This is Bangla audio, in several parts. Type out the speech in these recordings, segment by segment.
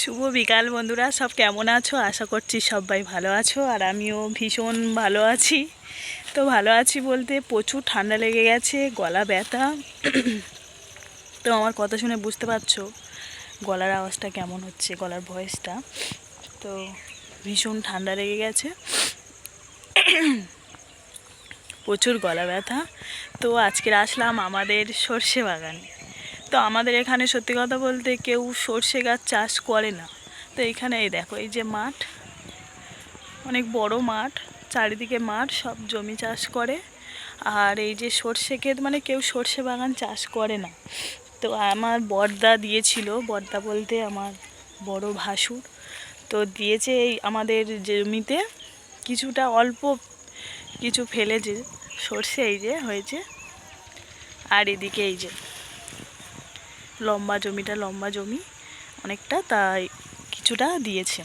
শুভ বিকাল বন্ধুরা, সব কেমন আছো? আশা করছি সবাই ভালো আছো, আর আমিও ভীষণ ভালো আছি। তো ভালো আছি বলতে প্রচুর ঠান্ডা লেগে গেছে, গলা ব্যথা। তো আমার কথা শুনে বুঝতে পারছো গলার আওয়াজটা কেমন হচ্ছে, গলার ভয়েসটা। তো ভীষণ ঠান্ডা লেগে গেছে, প্রচুর গলা ব্যথা। তো আজকে আসলাম আমাদের সর্ষে বাগানে। তো আমাদের এখানে সত্যি কথা বলতে কেউ সর্ষে গাছ চাষ করে না। তো এখানে এই দেখো, এই যে মাঠ, অনেক বড় মাঠ, চারিদিকে মাঠ, সব জমি চাষ করে। আর এই যে সর্ষে ক্ষেত, মানে কেউ সর্ষে বাগান চাষ করে না। তো আমার বড়দা দিয়েছিল, বড়দা বলতে আমার বড় ভাসুর, তো দিয়েছে এই আমাদের জমিতে কিছুটা, অল্প কিছু ফেলেছে সর্ষে, এই যে হয়েছে। আর এদিকে এই যে লম্বা জমিটা, লম্বা জমি অনেকটা, তাই কিছুটা দিয়েছে।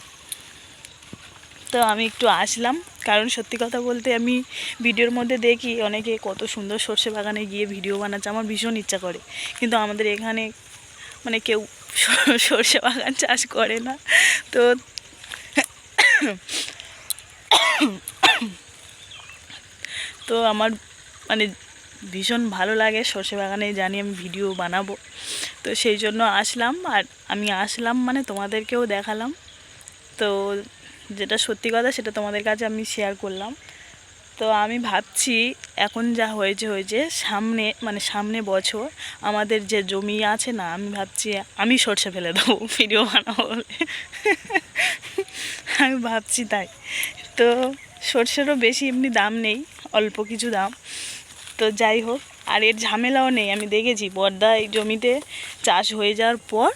তো আমি একটু আসলাম, কারণ সত্যি কথা বলতে আমি ভিডিওর মধ্যে দেখি অনেকে কত সুন্দর সর্ষে বাগানে গিয়ে ভিডিও বানাচ্ছে, আমার ভীষণ ইচ্ছা করে, কিন্তু আমাদের এখানে মানে কেউ সর্ষে বাগান চাষ করে না। তো তো আমার মানে ভীষণ ভালো লাগে সর্ষে বাগানে, জানি আমি ভিডিও বানাবো, তো সেই জন্য আসলাম। আর আমি আসলাম মানে তোমাদেরকেও দেখালাম। তো যেটা সত্যি কথা সেটা তোমাদের কাছে আমি শেয়ার করলাম। তো আমি ভাবছি এখন যা হয়েছে হয়েছে, সামনে মানে সামনে বছর আমাদের যে জমি আছে না, আমি ভাবছি আমি সর্ষে ফেলে দেবো ভিডিও বানাবো বলে। আমি ভাবছি তাই। তো সর্ষেরও বেশি এমনি দাম নেই, অল্প কিছু দাম। তো যাই হোক, আর এর ঝামেলাও নেই। আমি দেখেছি বড়দা এই জমিতে চাষ হয়ে যাওয়ার পর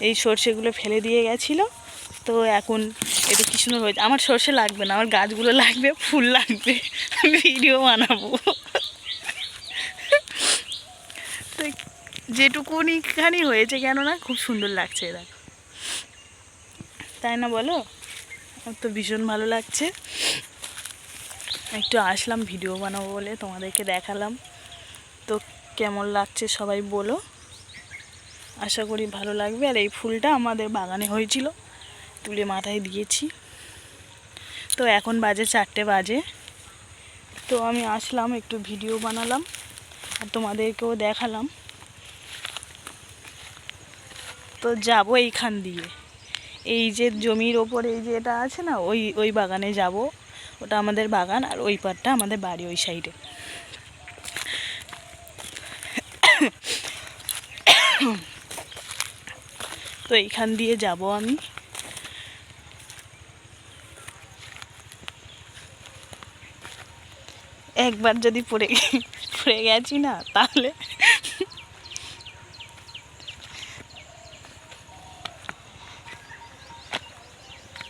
এই সর্ষেগুলো ফেলে দিয়ে গেছিলো। তো এখন এটা কি সুন্দর হয়েছে। আমার সর্ষে লাগবে না, আমার গাছগুলো লাগবে, ফুল লাগবে, ভিডিও বানাবো। তো যেটুকুনিখানি হয়েছে, কেননা খুব সুন্দর লাগছে এরা, তাই না বলো? আমার তো ভীষণ ভালো লাগছে। একটু আসলাম ভিডিও বানাবো বলে, তোমাদেরকে দেখালাম। তো কেমন লাগছে সবাই বলো, আশা করি ভালো লাগবে। আর এই ফুলটা আমাদের বাগানে হয়েছিল, তুলে মাথায় দিয়েছি। তো এখন বাজে 4টে বাজে। তো আমি আসলাম, একটু ভিডিও বানালাম আর তোমাদেরকেও দেখালাম। তো যাব এইখান দিয়ে, এই যে জমির ওপরে এই যে এটা আছে না, ওই বাগানে যাব। ওটা আমাদের বাগান, আর ওই পাটটা আমাদের বাড়ি, ওই সাইডে। তো এইখান দিয়ে যাব আমি। একবার যদি পড়ে গেছি না, তাহলে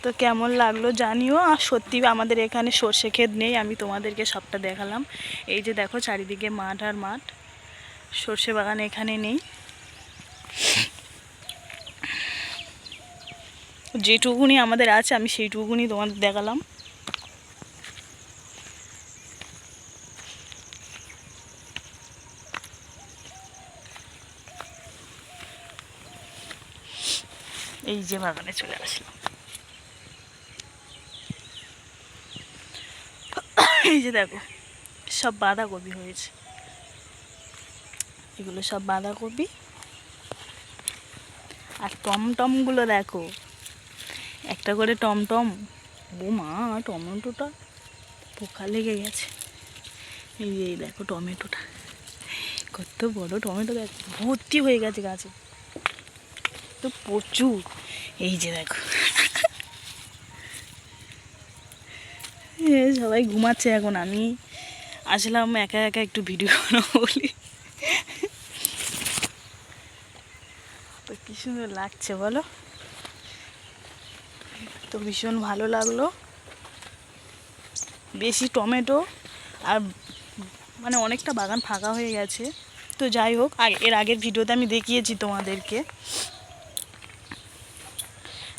তো কেমন লাগলো জানিও। আর সত্যি আমাদের এখানে সর্ষে ক্ষেত নেই, আমি তোমাদেরকে সবটা দেখালাম। এই যে দেখো চারিদিকে মাঠ আর মাঠ, সর্ষে বাগান এখানে নেই। যেটুকুনি আমাদের আছে আমি সেইটুকুনি তোমাদের দেখালাম। এই যে বাগানে চলে আসলাম, এই যে দেখো সব বাঁধাকপি হয়েছে, এগুলো সব বাঁধাকপি। আর টমটমগুলো দেখো, একটা করে টমটম। বোমা, টমেটোটা পোকা লেগে গেছে। এই দেখো টমেটোটা, কত বড় টমেটো, দেখো ভর্তি হয়ে গেছে গাছে, তো প্রচুর। এই যে দেখো, সবাই ঘুমাচ্ছে এখন, আমি আসলাম একা একা একটু ভিডিও বানাবো বলি। তো কি সুন্দর লাগছে বলো, তো ভীষণ ভালো লাগলো। বেশি টমেটো, আর মানে অনেকটা বাগান ফাঁকা হয়ে গেছে। তো যাই হোক, এর আগের ভিডিওতে আমি দেখিয়েছি তোমাদেরকে।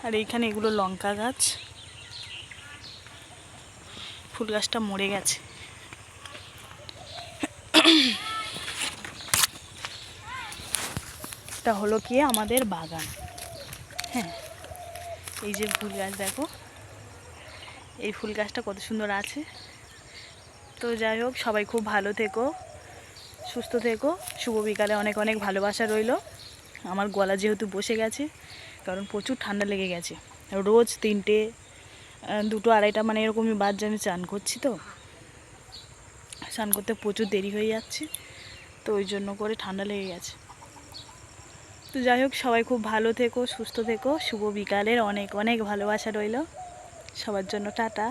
আর এইখানে এগুলো লঙ্কা গাছ, ফুল গাছটা মরে গেছে। এটা হলো কি আমাদের বাগান, হ্যাঁ, এই যে ফুল গাছ দেখো, এই ফুল গাছটা কত সুন্দর আছে। তো যাই হোক, সবাই খুব ভালো থেকো, সুস্থ থেকো। শুভ বিকালে অনেক অনেক ভালোবাসা রইল। আমার গলা যেহেতু বসে গেছে, কারণ প্রচুর ঠান্ডা লেগে গেছে। রোজ 3টে 2টো 2:30 মানে এরকমই বাজে আমি চান করছি, তো স্নান করতে প্রচুর দেরি হয়ে যাচ্ছে, তো ওই জন্য করে ঠান্ডা লেগে গেছে। তো যাই হোক, সবাই খুব ভালো থেকো, সুস্থ থেকো। শুভ বিকালের অনেক অনেক ভালোবাসা রইল সবার জন্য। টাটা।